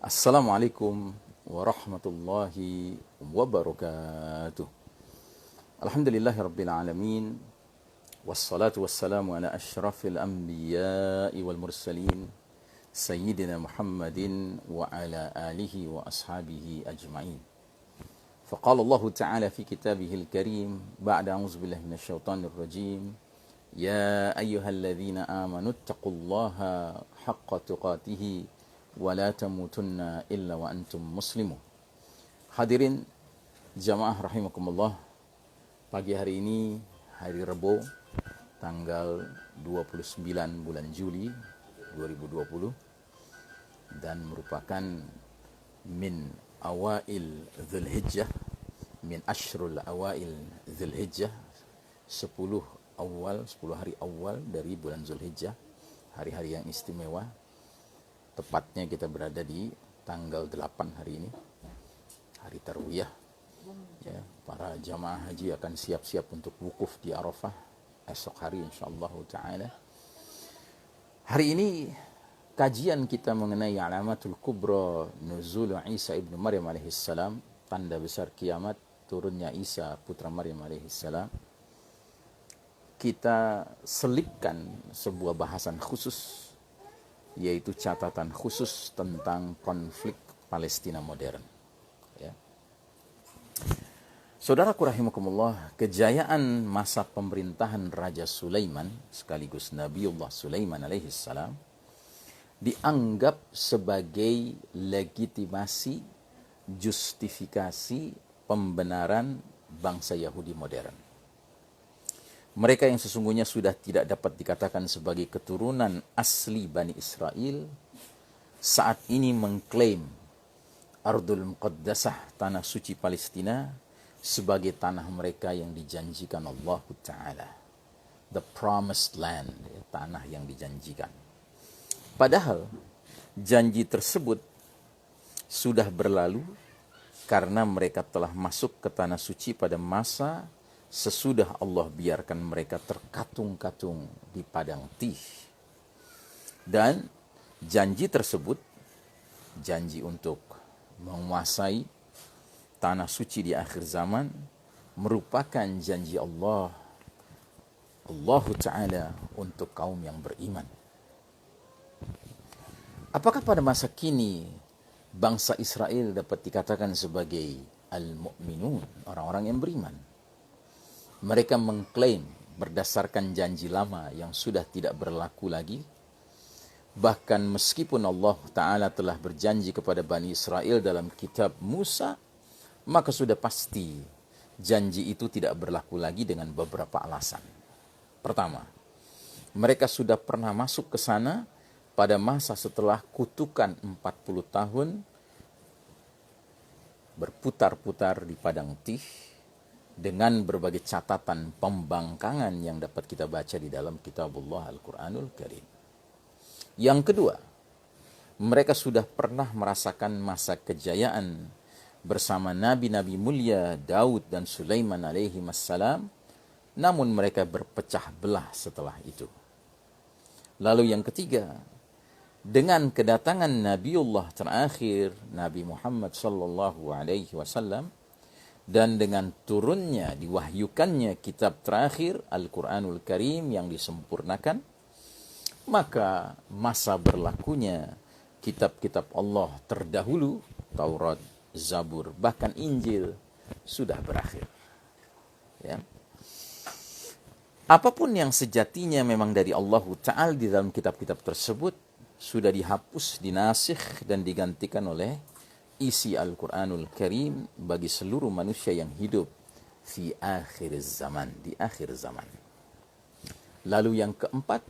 Assalamualaikum warahmatullahi wabarakatuh. Alhamdulillahirabbil alamin. Wassalatu wassalamu ala asyrafil anbiya'i wal mursalin sayyidina Muhammadin wa ala alihi wa ashabihi ajma'in. Faqala Allah Ta'ala fi kitabihil karim ba'da a'udzu billahi minasyaitonir rajim. Ya ayyuhalladzina amanu taqullaha haqqa tuqatih wa la tamutunna illa wa antum muslimun. Hadirin jamaah rahimakumullah, pagi hari ini hari Rabu tanggal 29 bulan Juli 2020 dan merupakan min awail Dzulhijjah, min ashrul awail Dzulhijjah, 10 hari awal dari bulan Dzulhijjah, hari-hari yang istimewa. Tepatnya kita berada di tanggal 8 hari ini, hari Tarwiyah. Ya, para jamaah haji akan siap-siap untuk wukuf di Arafah esok hari insyaallah ta'ala. Hari ini kajian kita mengenai alamatul kubra nuzul Isa ibnu Maryam alaihissalam, tanda besar kiamat turunnya Isa putra Maryam alaihissalam. Kita selipkan sebuah bahasan khusus, yaitu catatan khusus tentang konflik Palestina modern. Ya. Saudaraku rahimakumullah, kejayaan masa pemerintahan Raja Sulaiman sekaligus Nabiullah Sulaiman alaihissalam dianggap sebagai legitimasi, justifikasi pembenaran bangsa Yahudi modern. Mereka yang sesungguhnya sudah tidak dapat dikatakan sebagai keturunan asli Bani Israel, saat ini mengklaim Ardul Muqaddasah, tanah suci Palestina, sebagai tanah mereka yang dijanjikan Allah Ta'ala. The Promised Land, tanah yang dijanjikan. Padahal janji tersebut sudah berlalu karena mereka telah masuk ke tanah suci pada masa sesudah Allah biarkan mereka terkatung-katung di padang Tih. Dan janji tersebut, janji untuk menguasai tanah suci di akhir zaman, merupakan janji Allah Ta'ala untuk kaum yang beriman. Apakah pada masa kini bangsa Israel dapat dikatakan sebagai al-mu'minun, orang-orang yang beriman? Mereka mengklaim berdasarkan janji lama yang sudah tidak berlaku lagi. Bahkan meskipun Allah Ta'ala telah berjanji kepada Bani Israel dalam kitab Musa, maka sudah pasti janji itu tidak berlaku lagi dengan beberapa alasan. Pertama, mereka sudah pernah masuk ke sana pada masa setelah kutukan 40 tahun berputar-putar di padang Tih, dengan berbagai catatan pembangkangan yang dapat kita baca di dalam kitabullah Al-Quranul Karim. Yang kedua, mereka sudah pernah merasakan masa kejayaan bersama nabi-nabi mulia Daud dan Sulaiman alaihi wassalam, namun mereka berpecah belah setelah itu. Lalu yang ketiga, dengan kedatangan Nabiullah terakhir, Nabi Muhammad sallallahu alaihi wasallam, dan dengan turunnya, diwahyukannya kitab terakhir Al-Quranul Karim yang disempurnakan, maka masa berlakunya kitab-kitab Allah terdahulu, Taurat, Zabur, bahkan Injil, sudah berakhir. Ya. Apapun yang sejatinya memang dari Allah Ta'ala di dalam kitab-kitab tersebut sudah dihapus, dinasikh, dan digantikan oleh isi Al-Quranul Karim bagi seluruh manusia yang hidup di akhir zaman. Lalu yang keempat,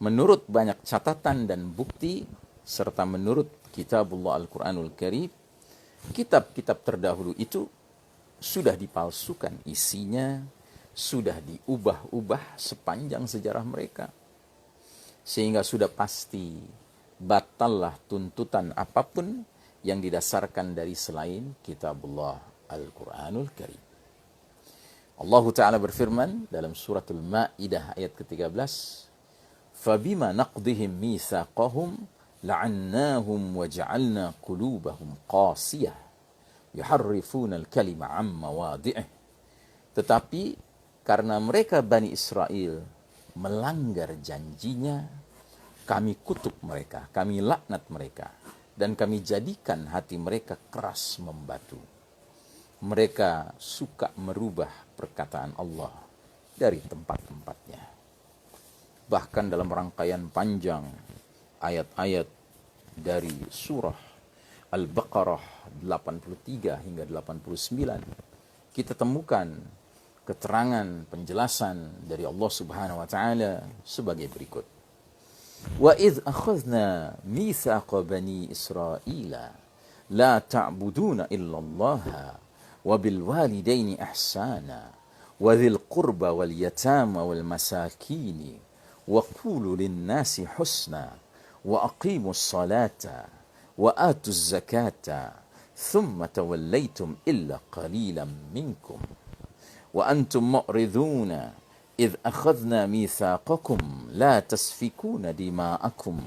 menurut banyak catatan dan bukti serta menurut kitabullah Al-Quranul Karim, kitab-kitab terdahulu itu sudah dipalsukan isinya, sudah diubah-ubah sepanjang sejarah mereka, sehingga sudah pasti batallah tuntutan apapun yang didasarkan dari selain kitabullah Al-Quranul Karim. Allah Ta'ala berfirman dalam suratul Ma'idah ayat ke-13, فَبِمَا نَقْضِهِمْ مِيثَاقَهُمْ la'annahum wa ja'alna qulubahum qasiyah yuharrifuna al-kalima 'an mawadhi'ih. Tetapi karena mereka Bani Israel melanggar janjinya, kami kutuk mereka, kami laknat mereka, dan kami jadikan hati mereka keras membatu. Mereka suka merubah perkataan Allah dari tempat-tempatnya. Bahkan dalam rangkaian panjang ayat-ayat dari surah Al-Baqarah 83 hingga 89, kita temukan keterangan penjelasan dari Allah Subhanahu wa taala sebagai berikut. Wa idz akhadna mitsaqa bani Israila la ta'buduna illallaha wa bil walidaini ihsana wa dzil qurba wal yatama wal masakin wa qulu lin nasi husna wa aqimus salata wa atuz zakata thumma tawallaytum illa qalilan minkum wa antum mu'riduna idh akhadna mitsaqakum la tasfikuna dima'akum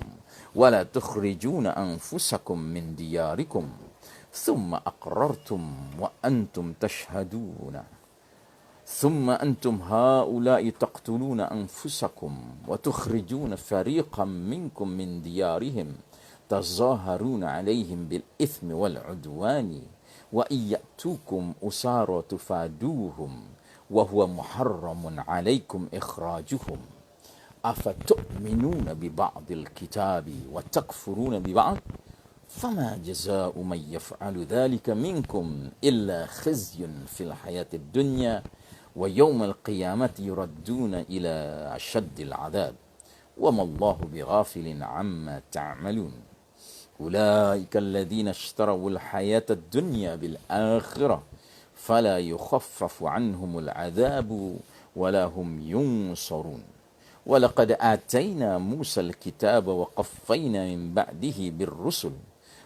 wa la tukhrijuna anfusakum min diyarikum thumma aqrartum wa antum tashhaduna thumma antum haula'i taqtuluna anfusakum wa tukhrijuna fariqan minkum min diyarihim tazaharuna 'alayhim bil ithmi wal 'udwani wa iyyatukum usara tufaduhum wa huwa muharramun 'alaykum ikhrajuhum afatu'minuna bi ba'dil kitabi wa takfuruna bi ba'd fama jazaa'u man yaf'alu dhalika minkum illa khizyun fil hayatid dunya wa yawmal qiyamati yuradduna ila ashaddil 'adab wa ma Allahu bighafilin 'amma ta'malun ulaika alladhina ishtaraw al-hayata ad-dunya bil akhirah fala yukhaffafu 'anhumul 'adhabu wa la hum yunsarun wa laqad atayna Musa al-kitaba wa qaffayna min ba'dihi bir-rusul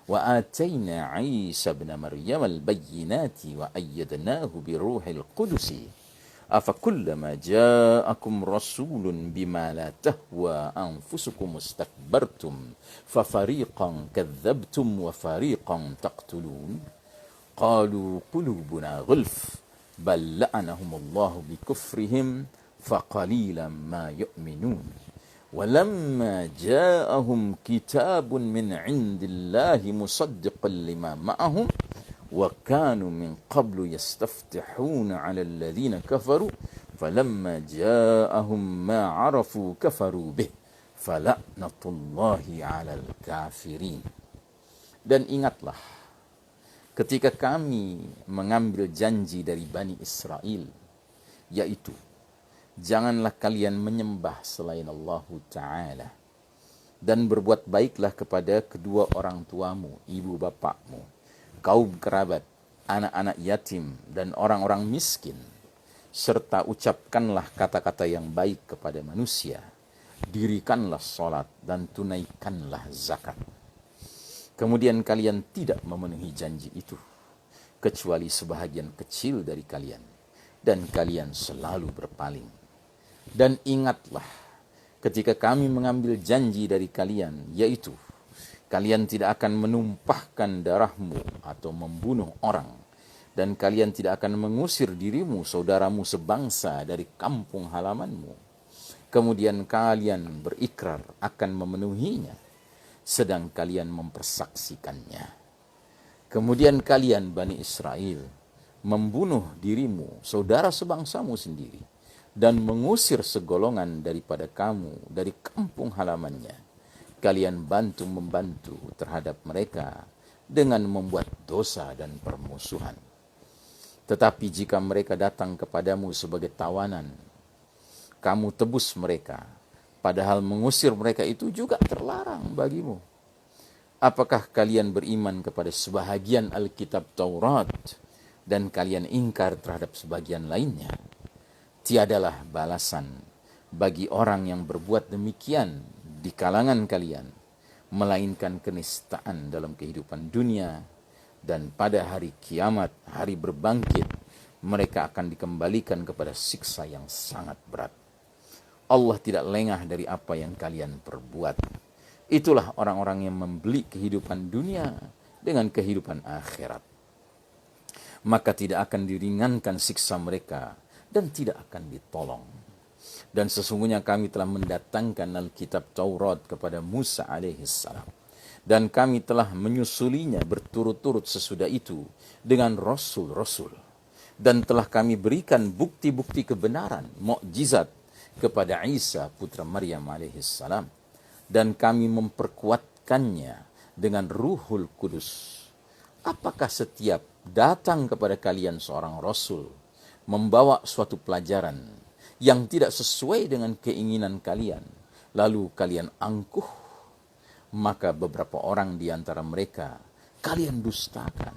wa atayna Isa ibn Maryam al-bayyinati wa ayyadnahu bi ruhil qudusi afakullama ja'akum rasulun bima la tahwa anfusukum istakbartum fa fariqan kadzdzabtum wa fariqan taqtulun qalu qulubuna ghulf bal la'anahum Allah bi kufrihim fa qalilan ma yu'minun ولما جاءهم كتاب من عند الله مصدقا لما معهم وكانوا من قبل يستفتحون على الذين كفروا فلما جاءهم ما عرفوا كفروا به فلعنة الله على الكافرين. Dan ingatlah ketika kami mengambil janji dari Bani Israel, yaitu janganlah kalian menyembah selain Allah Ta'ala dan berbuat baiklah kepada kedua orang tuamu, ibu bapakmu, kaum kerabat, anak-anak yatim, dan orang-orang miskin, serta ucapkanlah kata-kata yang baik kepada manusia, dirikanlah sholat dan tunaikanlah zakat. Kemudian kalian tidak memenuhi janji itu, kecuali sebahagian kecil dari kalian, dan kalian selalu berpaling. Dan ingatlah ketika kami mengambil janji dari kalian, yaitu kalian tidak akan menumpahkan darahmu atau membunuh orang, dan kalian tidak akan mengusir dirimu, saudaramu sebangsa dari kampung halamanmu. Kemudian kalian berikrar akan memenuhinya, sedang kalian mempersaksikannya. Kemudian kalian, Bani Israel, membunuh dirimu, saudara sebangsamu sendiri, dan mengusir segolongan daripada kamu dari kampung halamannya. Kalian bantu-membantu terhadap mereka dengan membuat dosa dan permusuhan. Tetapi jika mereka datang kepadamu sebagai tawanan, kamu tebus mereka, padahal mengusir mereka itu juga terlarang bagimu. Apakah kalian beriman kepada sebahagian Alkitab Taurat dan kalian ingkar terhadap sebagian lainnya? Tiadalah balasan bagi orang yang berbuat demikian di kalangan kalian, melainkan kenistaan dalam kehidupan dunia, dan pada hari kiamat, hari berbangkit, mereka akan dikembalikan kepada siksa yang sangat berat. Allah tidak lengah dari apa yang kalian perbuat, Itulah orang-orang yang membeli kehidupan dunia dengan kehidupan akhirat. Maka tidak akan diringankan siksa mereka dan tidak akan ditolong. Dan sesungguhnya kami telah mendatangkan Alkitab Taurat kepada Musa alaihissalam. Dan kami telah menyusulinya berturut-turut sesudah itu dengan rasul-rasul. Dan telah kami berikan bukti-bukti kebenaran, mukjizat kepada Isa putra Maryam alaihissalam. Dan kami memperkuatkannya dengan Ruhul Kudus. Apakah setiap datang kepada kalian seorang rasul membawa suatu pelajaran yang tidak sesuai dengan keinginan kalian, lalu kalian angkuh, maka beberapa orang di antara mereka kalian dustakan,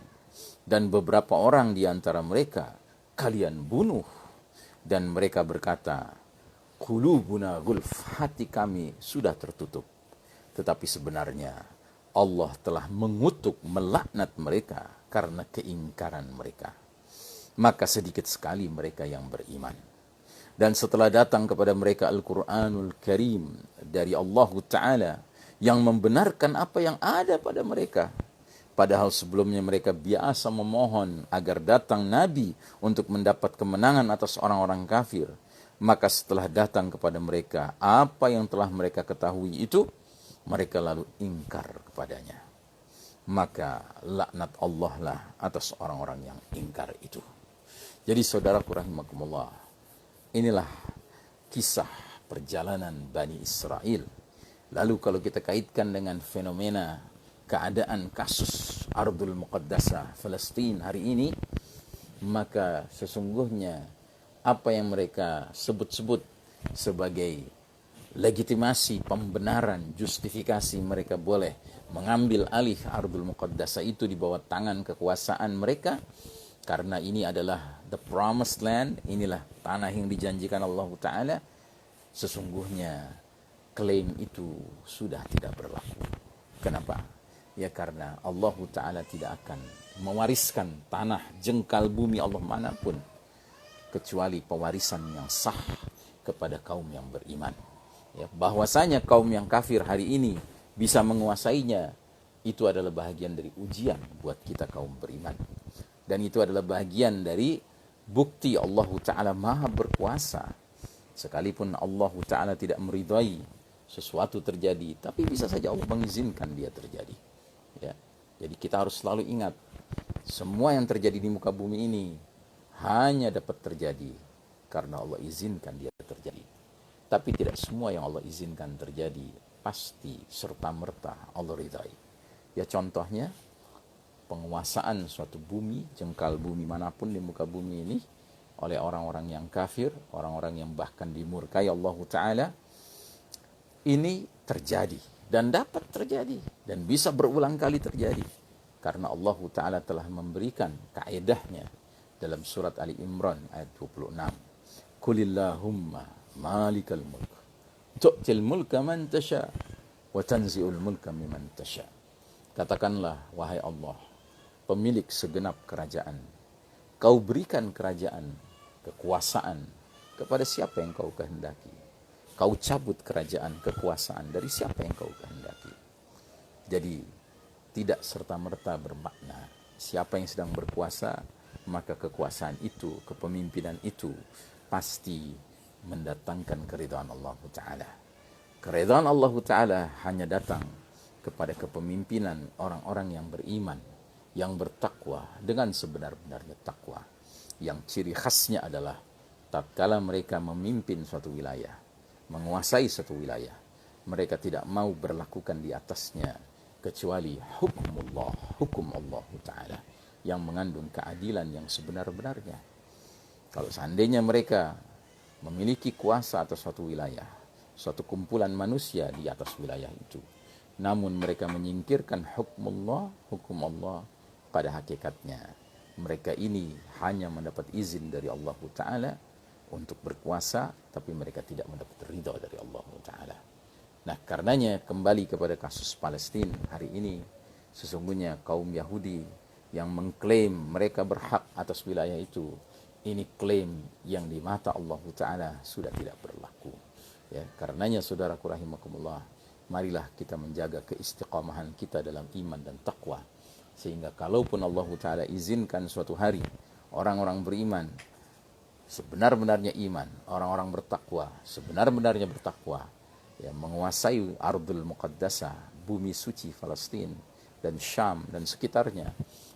dan beberapa orang di antara mereka kalian bunuh. Dan mereka berkata, qulubuna gulf, hati kami sudah tertutup. Tetapi sebenarnya Allah telah mengutuk, melaknat mereka karena keingkaran mereka. Maka sedikit sekali mereka yang beriman. Dan setelah datang kepada mereka Al-Quranul Karim dari Allah Ta'ala yang membenarkan apa yang ada pada mereka. Padahal sebelumnya mereka biasa memohon agar datang Nabi untuk mendapat kemenangan atas orang-orang kafir. Maka setelah datang kepada mereka apa yang telah mereka ketahui itu, mereka lalu ingkar kepadanya. Maka laknat Allah lah atas orang-orang yang ingkar itu. Jadi saudaraku rahimakumullah, inilah kisah perjalanan Bani Israel. Lalu kalau kita kaitkan dengan fenomena keadaan kasus Ardul Muqaddasah Palestina hari ini, maka sesungguhnya apa yang mereka sebut-sebut sebagai legitimasi, pembenaran, justifikasi mereka boleh mengambil alih Ardul Muqaddasah itu di bawah tangan kekuasaan mereka, karena ini adalah the promised land, inilah tanah yang dijanjikan Allah Ta'ala. Sesungguhnya klaim itu sudah tidak berlaku. Kenapa? Ya karena Allah Ta'ala tidak akan mewariskan tanah jengkal bumi Allah manapun kecuali pewarisan yang sah kepada kaum yang beriman. Ya, bahwasanya kaum yang kafir hari ini bisa menguasainya, itu adalah bahagian dari ujian buat kita kaum beriman. Dan itu adalah bahagian dari bukti Allah Ta'ala maha berkuasa. Sekalipun Allah Ta'ala tidak meridai sesuatu terjadi, tapi bisa saja Allah mengizinkan dia terjadi. Ya, jadi kita harus selalu ingat, semua yang terjadi di muka bumi ini hanya dapat terjadi karena Allah izinkan dia terjadi. Tapi tidak semua yang Allah izinkan terjadi pasti serta-merta Allah ridai. Ya contohnya, penguasaan suatu bumi, jengkal bumi manapun di muka bumi ini oleh orang-orang yang kafir, orang-orang yang bahkan dimurkai Allah Ta'ala, ini terjadi dan dapat terjadi dan bisa berulang kali terjadi karena Allah Ta'ala telah memberikan kaedahnya dalam surat Ali Imran ayat 26. Qulillahumma malikal mulk tu'til mulka man tasha wa tanzi'ul mulka mimman tasha. Katakanlah, wahai Allah, pemilik segenap kerajaan, kau berikan kerajaan, kekuasaan kepada siapa yang kau kehendaki. Kau cabut kerajaan, kekuasaan dari siapa yang kau kehendaki. Jadi tidak serta-merta bermakna siapa yang sedang berkuasa, maka kekuasaan itu, kepemimpinan itu pasti mendatangkan keridhaan Allah Ta'ala. Keridhaan Allah Ta'ala hanya datang kepada kepemimpinan orang-orang yang beriman, yang bertakwa dengan sebenar-benarnya takwa. Yang ciri khasnya adalah tatkala mereka memimpin suatu wilayah, menguasai suatu wilayah, mereka tidak mau berlakukan di atasnya kecuali hukumullah, hukum Allah Ta'ala yang mengandung keadilan yang sebenar-benarnya. Kalau seandainya mereka memiliki kuasa atas suatu wilayah, suatu kumpulan manusia di atas wilayah itu, namun mereka menyingkirkan hukumullah, hukum Allah, pada hakikatnya mereka ini hanya mendapat izin dari Allah Ta'ala untuk berkuasa, tapi mereka tidak mendapat ridha dari Allah Ta'ala. Nah, karenanya kembali kepada kasus Palestina hari ini, sesungguhnya kaum Yahudi yang mengklaim mereka berhak atas wilayah itu, ini klaim yang di mata Allah Ta'ala sudah tidak berlaku. Ya, karenanya saudaraku rahimakumullah, marilah kita menjaga keistiqamahan kita dalam iman dan takwa. Sehingga kalaupun Allah Ta'ala izinkan suatu hari orang-orang beriman sebenar-benarnya iman, orang-orang bertakwa sebenar-benarnya bertakwa, ya, menguasai Ardul Muqaddasah, bumi suci Palestina dan Syam dan sekitarnya,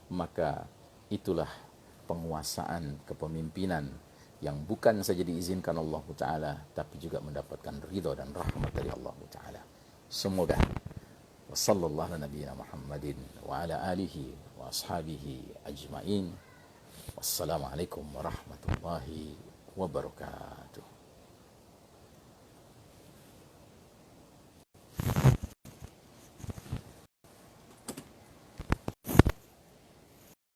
maka itulah penguasaan kepemimpinan yang bukan saja diizinkan Allah Ta'ala, tapi juga mendapatkan ridha dan rahmat dari Allah Ta'ala. Semoga wassallallahu ala nabiyina Muhammadin wa ala alihi wa ashabihi ajma'in. Wassalamualaikum warahmatullahi wabarakatuh.